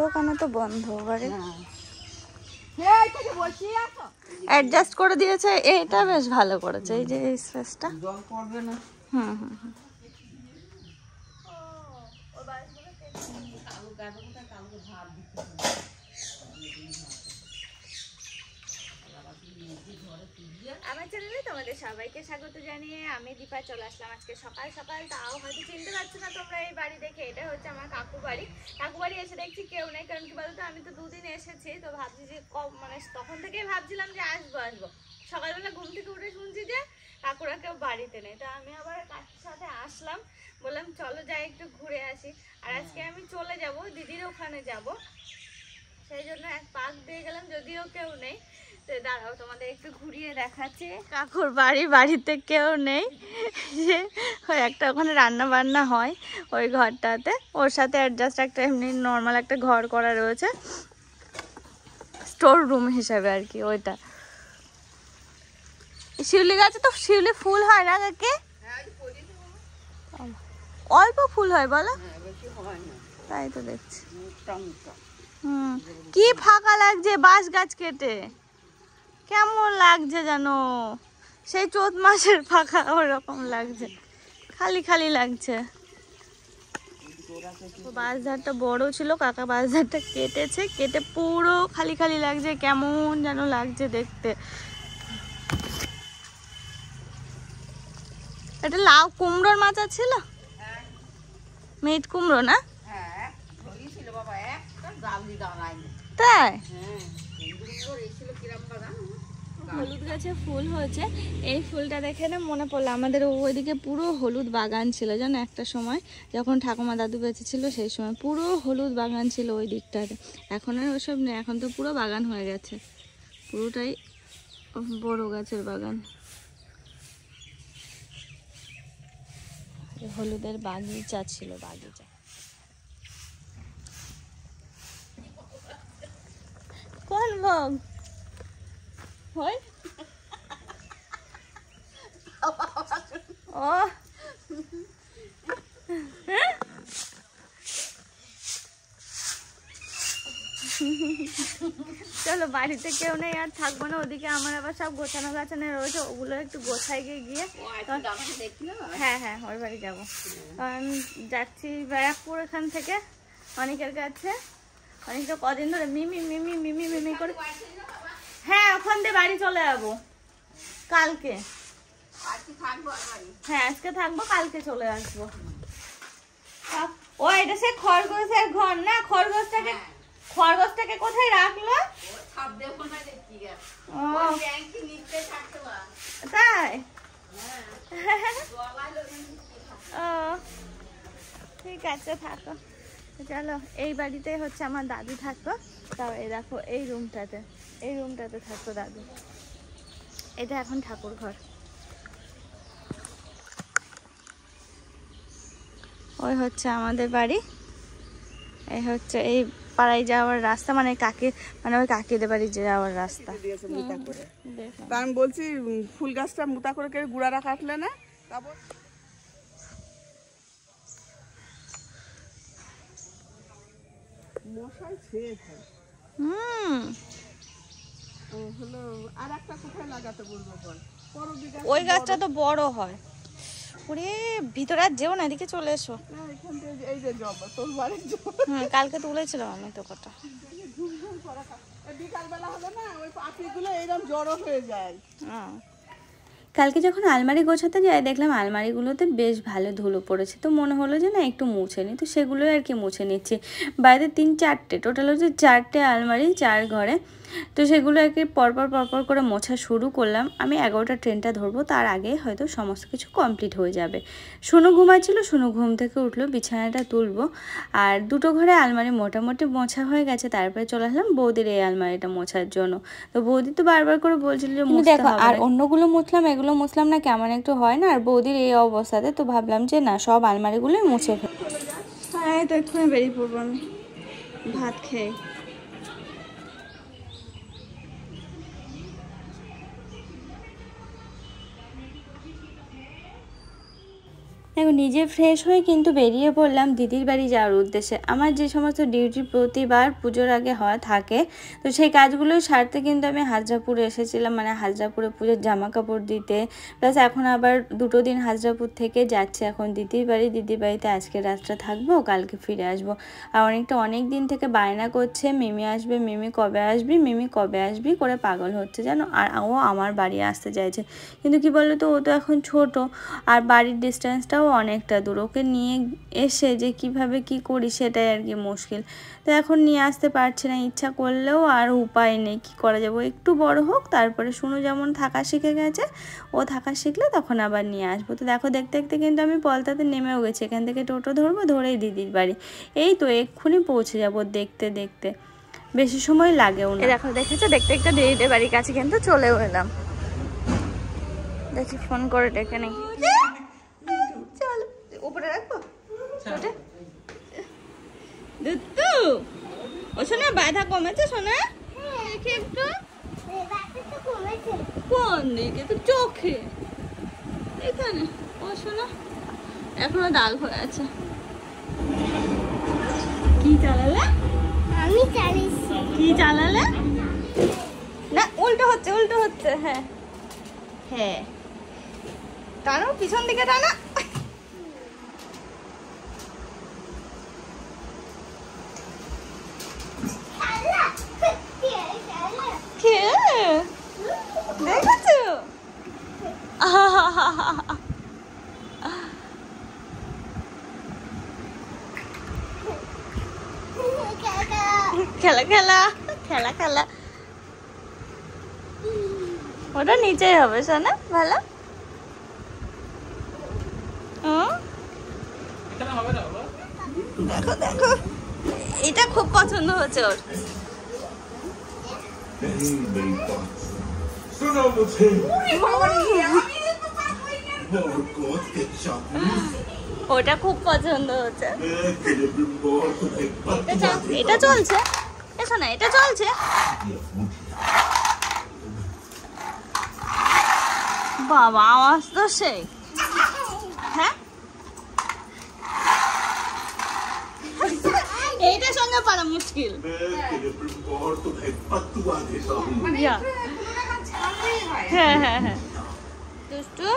দোকানে তো বন্ধ, বাড়ি অ্যাডজাস্ট করে দিয়েছে। এটা বেশ ভালো করেছে, এই যে এই স্পেসটা। হুম হুম হুম। আমার চ্যানেলে তোমাদের সবাইকে স্বাগত জানিয়ে আমি দীপা চলে আসলাম আজকে সকাল সকাল। তাও হয়তো চিনতে পারছো না তোমরা এই বাড়ি দেখে, এটা হচ্ছে আমার কাকু বাড়ি। কাকু বাড়ি এসে দেখছি কেউ নেই, কারণ কি বলতো আমি তো দুদিন এসেছি, তো ভাবছি যে মানে তখন থেকেই ভাবছিলাম যে আসবো আসবো। সকালবেলা ঘুম থেকে উঠে শুনছি যে কাকুরা কেউ বাড়িতে নেই, তো আমি আবার কাকুর সাথে আসলাম, বললাম চলো যাই একটু ঘুরে আসি। আর আজকে আমি চলে যাব দিদির ওখানে যাব, সেই জন্য এক পাক দিয়ে গেলাম, যদিও কেউ নেই। তো দাঁড়াও তোমাদের একটু ঘুরিয়ে দেখাচ্ছি। কাকুর বাড়িতে কেউ নেই, যে ওই একটা ওখানে রান্না বান্না হয় ওই ঘরটাতে, ওর সাথে অ্যাডজাস্ট একটা এমনি নর্মাল একটা ঘর করা রয়েছে, স্টোর রুম হিসাবে আর কি ওইটা। শিউলি গাছে তো শিউলি ফুল হয় না কাকে? অল্প ফুল হয় বলো? তাই তো দেখছি। কি ফাঁকা লাগছে, বাঁশ গাছ কেটে কেমন লাগছে জানো, সেই চৈত মাসের ফাঁকা ওরকম লাগছে, খালি খালি লাগছে। বাঁশঝাড়টা বড় ছিল, কাকা বাঁশঝাড়টা কেটেছে, কেটে পুরো খালি খালি লাগছে, কেমন যেন লাগছে দেখতে। এটা লাউ কুমড়োর মাচা ছিল, মিট কুমড়ো না? তাই হলুদ গাছে ফুল হয়েছে। এই ফুলটা দেখে না মনে পড়লো, আমাদের ওইদিকে পুরো হলুদ বাগান ছিল জানো একটা সময়, যখন ঠাকুমা দাদু বেঁচে ছিল সেই সময় পুরো হলুদ বাগান ছিল ওই দিকটাতে। এখন আর ওসব নেই, এখন তো পুরো বাগান হয়ে গেছে, পুরোটাই বড় গাছের বাগান। হলুদের বাগিচা ছিল, বাগিচা। কোন ভোগ হয়? ও চলো বাড়িতে কেউ নেই আর থাকবো না, ওদিকে আমার আবার সব গোছানো গাছানো রয়েছে, ওগুলো একটু গোছাই গিয়ে। হ্যাঁ হ্যাঁ ওই বাড়ি যাবো, কারণ যাচ্ছি ব্যারাকপুর এখান থেকে অনেকের কাছে। অনেকটা কদিন ধরে মিমি মিমি মিমি মিমি করে, হ্যাঁ ওখান দিয়ে বাড়ি চলে যাবো কালকে। হ্যাঁ আজকে থাকবো, কালকে চলে আসবো। ও এটা সে খরগোশের ঘর না? খরগোশটাকে কোথায় রাখলো? তাই ও ঠিক আছে থাকো। চলো এই বাড়িতে হচ্ছে আমার দাদু থাকতো, তাও এই দেখো এই রুমটাতে থাকতো দাদু। এটা এখন ঠাকুর ঘর। ওই হচ্ছে আমাদের বাড়ি, এই হচ্ছে এই পাড়ায় যাওয়ার রাস্তা, মানে ওই কাকিদের বাড়ি যাওয়ার রাস্তা। আমি বলছি ফুল গাছটা মোটা করে গুড়ারা কাটলে না? মশাই ছেয়ে খায়। হলো আর একটা কোথায় লাগাতে বলবো বল? ওই গাছটা তো বড় হয়। ওরে ভিতরে আর যেও না, এদিকে চলে এসো। এই যে জবা তোর বাড়ির জবা, কালকে তুলেছিলাম আমি তো কটা। বিকালবেলা হলো না ওই পাখিগুলো এইরকম জড়ো হয়ে যায়। কালকে যখন আলমারি গোছাতে যাই দেখলাম আলমারিগুলোতে বেশ ভালো ধুলো পড়েছে, তো মনে হলো যে না একটু মুছে নিই, তো সেগুলোই আর কি মুছে নিচ্ছি। বাড়িতে 3-4টে টোটাল হচ্ছে 4টে আলমারি 4 ঘরে, তো সেগুলো আর কি পরপর করে মোছা শুরু করলাম। আমি 11টা ট্রেনটা ধরবো, তার আগে হয়তো সমস্ত কিছু কমপ্লিট হয়ে যাবে। সোনু ঘুমাচ্ছিল, সোনু ঘুম থেকে উঠলো, বিছানাটা তুলবো। আর 2টো ঘরে আলমারি মোটামুটি মোছা হয়ে গেছে, তারপরে চলে আসলাম বৌদির এই আলমারিটা মোছার জন্য। তো বৌদি তো বারবার করে বলছিল যে দেখো, আর অন্যগুলো মুছলাম এগুলো মুছলাম না কেমন একটু হয় না, আর বৌদির এই অবস্থাতে তো ভাবলাম যে না সব আলমারিগুলোই মুছে ফেলি। হ্যাঁ তো এক্ষুনি বেরিয়ে পড়বো আমি ভাত খেয়ে। দেখো নিজে ফ্রেশ হয়ে কিন্তু বেরিয়ে পড়লাম দিদির বাড়ি যাওয়ার উদ্দেশ্যে। আমার যে সমস্ত ডিউটি প্রতিবার পুজোর আগে হওয়া থাকে, তো সেই কাজগুলো সারতে কিন্তু আমি হাজরাপুরে এসেছিলাম, মানে হাজরাপুরে পুজোর জামা কাপড় দিতে। প্লাস এখন আবার 2 দিন হাজরাপুর থেকে যাচ্ছে এখন দিদির বাড়ি। দিদির বাড়িতে আজকে রাতটা থাকবো, কালকে ফিরে আসবো। আর অনেক দিন থেকে বায়না করছে মিমি আসবে, মিমি কবে আসবি, মিমি কবে আসবি করে পাগল হচ্ছে জানো। আর ও আমার বাড়ি আসতে চাইছে, কিন্তু কি বলো তো, ও তো এখন ছোট আর বাড়ির ডিস্টেন্সটাও অনেকটা দূর। ওকে নিয়ে এসে যে কিভাবে কি করি সেটাই আর কি মুশকিল। তো এখন নিয়ে আসতে পারছি না, ইচ্ছা করলেও আর উপায় নেই, কি করা যাবে। একটু বড় হোক, তারপরে শুনু যেমন থাকা শিখে গেছে, ও থাকা শিখলে তখন আবার নিয়ে আসবো। তো দেখো দেখতে দেখতে কিন্তু আমি পলতাতে নেমেও গেছি। এখান থেকে টোটো ধরবো, ধরেই দিদির বাড়ি। এই তো এক্ষুনি পৌঁছে যাব দেখতে দেখতে, বেশি সময় লাগেও না। দেখো দেখেছো, দেখতে দেখতে দিদিদের বাড়ির কাছে কিন্তু চলেও এলাম। দেখি ফোন করে ডেকে নেই। চল উপরে রাখবো দুত্তু। ও সোনা বাধা কমেছে সোনা? দেখি একটু কোন দিকে? তো চোখে এখানে। ও সোনা এখনো দাগ হয়ে আছে। কি চালালে? আমি চালিয়েছি। কি চালালে? না উল্টো হচ্ছে, উল্টো হচ্ছে। হ্যাঁ হ্যাঁ, টানো পিছন দিকে টানো। দেখেছো? খেলা খেলা খেলা খেলা। ওটা নিচেই হবে সোনা, ভালো। দেখো দেখো, এটা খুব পছন্দ হচ্ছে ওর। ওটা খুব পছন্দ হচ্ছে। এটা চলছে, এসো না, এটা চলছে। বাবা আওয়াজ তো সেই। হ্যাঁ এইটার সঙ্গে পারা মুশকিল। হ্যাঁ হ্যাঁ হ্যাঁ, দুষ্টু,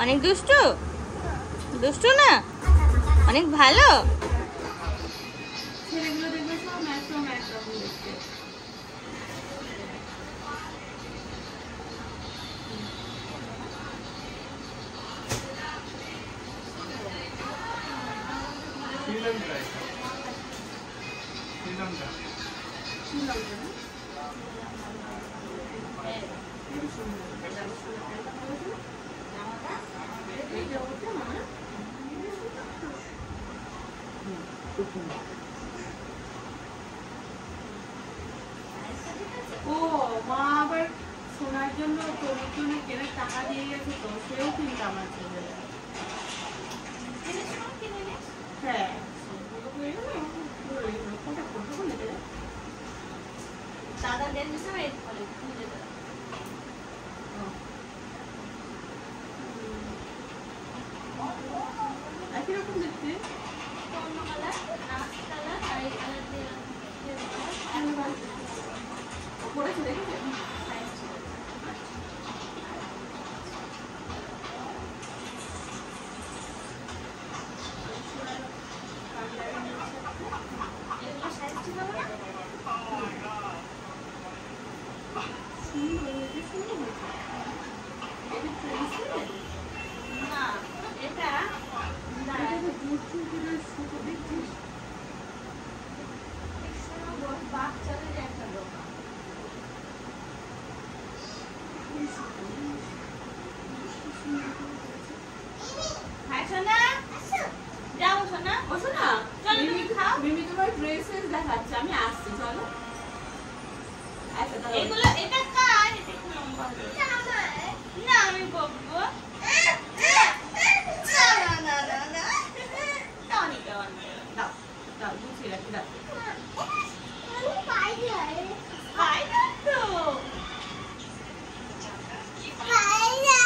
অনেক দুষ্টু। দুষ্টু না, অনেক ভালো। ছেলেগুলো দেখবে সব একরকম একরকম দেখতে। ও মা আবার সোনার জন্য তোর জন্য কেনার টাকা দিয়ে গেছে, তো সেও কিন্তু আমার ছেলে। হ্যাঁ দাদা দেন একই রকম দেখতে। পড়েছে দেখেছে? মিমি তোমার ড্রেসেস দেখাচ্ছে, আমি আসছি, চলো। এগুলো এটা কার? এটা একটু লম্বা হবে। না আমি বকবো। না না না না, টনি টনি দাও দাও, গুছিয়ে রাখি, দাও। পাই না তো। পাই না।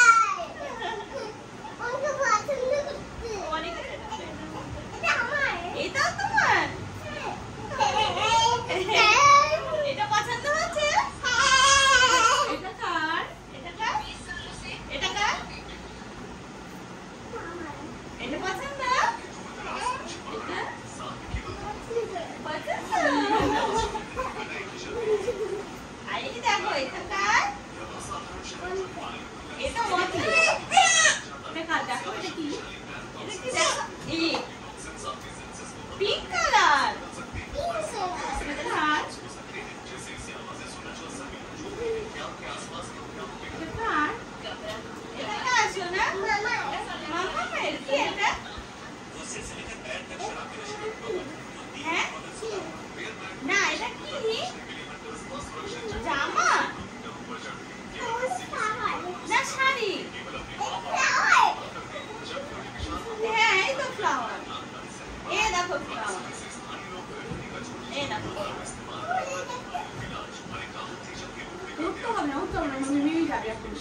হবে না, উঠতে হবে না, মিমি যাবে এখন।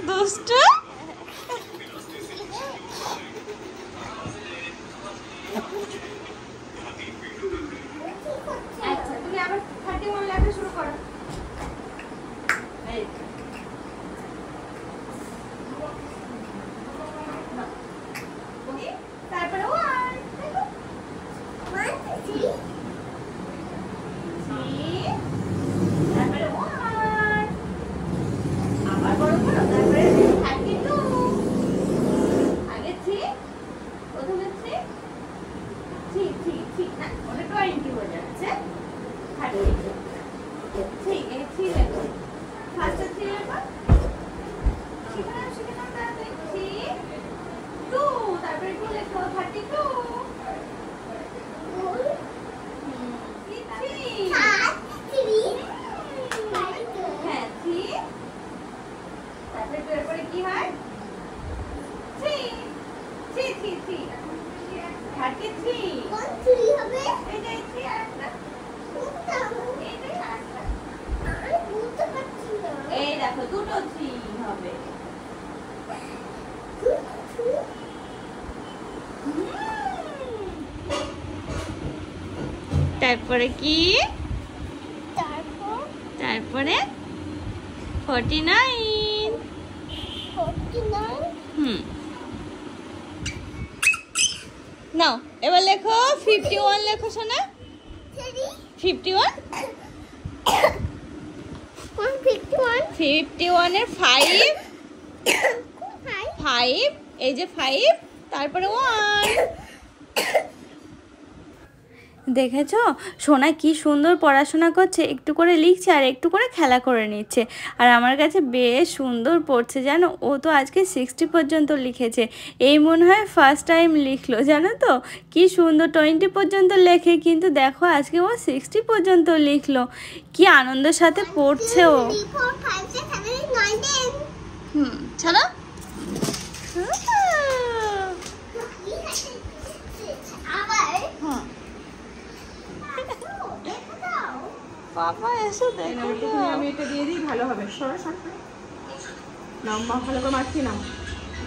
দুষ্টু আচ্ছা তুমি আবার 31 লেখা শুরু করো। এই তারপরে তারপরে আবার বড় করো, তারপরে 32 আগে 3 প্রথমে 3 না ওটা 20 হয়ে যাচ্ছে 32 ঠিক এই 3 লেখো ফার্স্টে 3 লেখো শিখে নাও তাড়াতাড়ি 3 2 তারপরে 2 লেখো 32 হ্যাঁ 3 তারপরে 2 এর পরে কি হয় 3 33 এইটাই 3 আরেকটা এইটাই আরেকটা এই দেখো দুটো 3 হবে তারপরে কি তারপরে 49 নাও এবার লেখো 51 লেখো সোনা 51 51 এর 5 এই যে 5 তারপরে 1 দেখেছো সোনা কি সুন্দর পড়াশোনা করছে, একটু করে লিখছে আর একটু করে খেলা করে নিচ্ছে। আর আমার কাছে বেশ সুন্দর পড়ছে জানো, ও তো আজকে 60 পর্যন্ত লিখেছে, এই মনে হয় ফার্স্ট টাইম লিখলো জানো তো। কি সুন্দর 20 পর্যন্ত লেখে, কিন্তু দেখো আজকে ও 60 পর্যন্ত লিখলো। কি আনন্দের সাথে পড়ছে ও। চলো বাবা এসো দেখো আমি এটা দিয়ে দিই, ভালো হবে। সরো সরো নাও, মা ভালো করে মাছি নাও,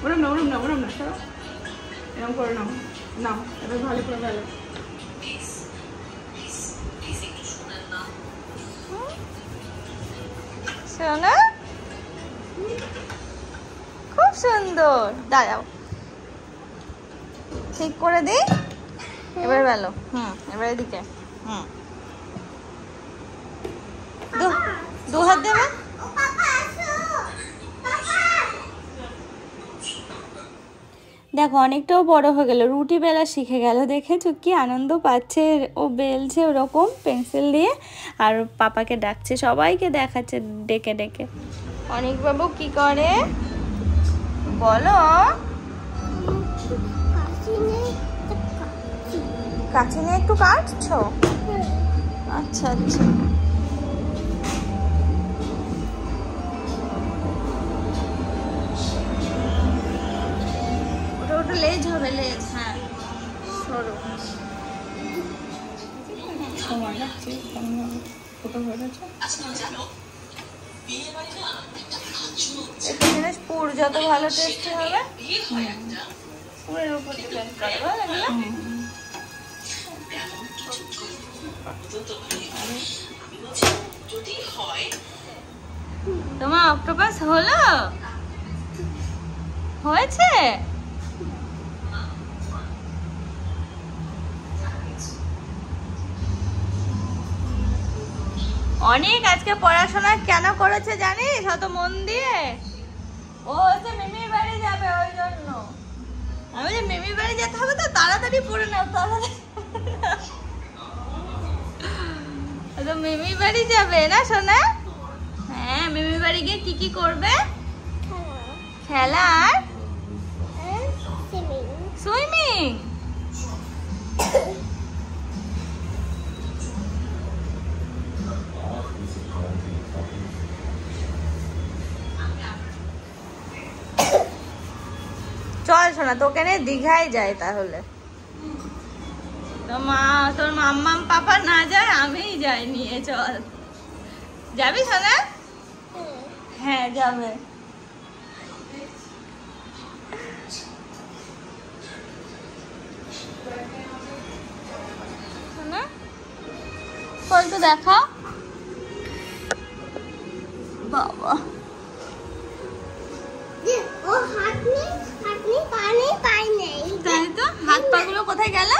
ওরম না সরো, এরকম করে নাও, এবার ভালো করে ভালো। শোনা খুব সুন্দর, দাঁড়াও ঠিক করে দিই এবার ভালো। এবার এদিকে দু হাত দেবে। দেখো অনেকটাও বড় হয়ে গেল, রুটি বেলা শিখে গেল। দেখেছো কি আনন্দ পাচ্ছে, ও বেলছে ওরকম পেন্সিল দিয়ে আর পাপাকে ডাকছে, সবাইকে দেখাচ্ছে ডেকে ডেকে। অনেক বাবু কি করে বলো? কাছে নিয়ে একটু কাটছো? আচ্ছা আচ্ছা ওটা লেজ হবে, লেজ। হ্যাঁ সরু সময় লাগছে, ছোটো হয়ে গেছে। একটা জিনিস পুর যত ভালো টেস্টি হবে পুরের উপর ডিপেন্ড করে, বুঝলে? তোমার অক্টোপাস হলো? হয়েছে? অনেক আজকে পড়াশোনা কেন করেছে জানিস? অত মন দিয়ে ও হচ্ছে মিমির বাড়ি যাবে, ওই জন্য আমি যে মিমির বাড়ি যেতে হবে তো তাড়াতাড়ি পড়ে নাও, তাড়াতাড়ি তো মিমির বাড়ি যাবে না সোনা? হ্যাঁ মিমির বাড়ি গিয়ে কি কি করবে? খেলা আর সুইমিং। চল শোনা তোকে নিয়ে দীঘায় যাই তাহলে। তোর মাম্মাম পাপা না যায়, আমিই যাই নিয়ে। চল যাবি শোনা? হ্যাঁ যাবে। শোনা ফলটা দেখা বাবা। ও হাত নেই পানি পাই নেই। তাই তো, হাত পা গুলো কোথায় গেল?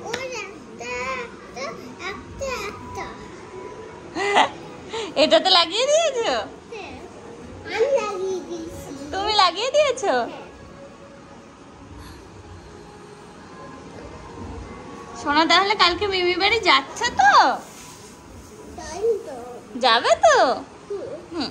ওর একটা এটাতে লাগিয়ে দিয়েছো? হ্যাঁ, আমি লাগিয়ে দিয়েছি। তুমি লাগিয়ে দিয়েছো? সোনা তাহলে কালকে মিমি বাড়ি যাচ্ছে তো? তাই তো। যাবে তো? হুম। হুম।